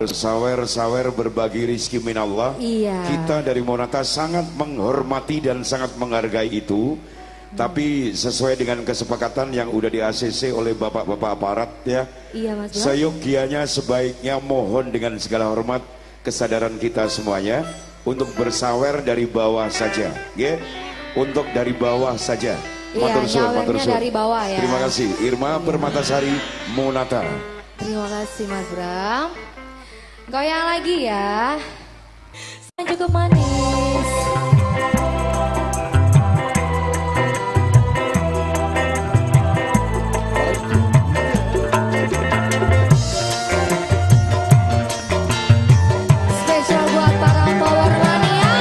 Sawer-sawer berbagi rizki minallah. Iya. Kita dari Monata sangat menghormati dan sangat menghargai itu. Tapi sesuai dengan kesepakatan yang udah di ACC oleh bapak-bapak aparat ya. Iya Mas Bro. Seyogianya sebaiknya mohon dengan segala hormat kesadaran kita semuanya untuk bersawer dari bawah saja, ya. Untuk dari bawah saja. Iya, nyawernya dari bawah ya. Terima kasih Irma Permatasari Monata. Terima kasih Mas Bram. Goyang lagi ya. Cukup manis. Spesial buat para power mania.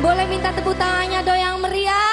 Boleh minta tepuk tangannya do yang meriah.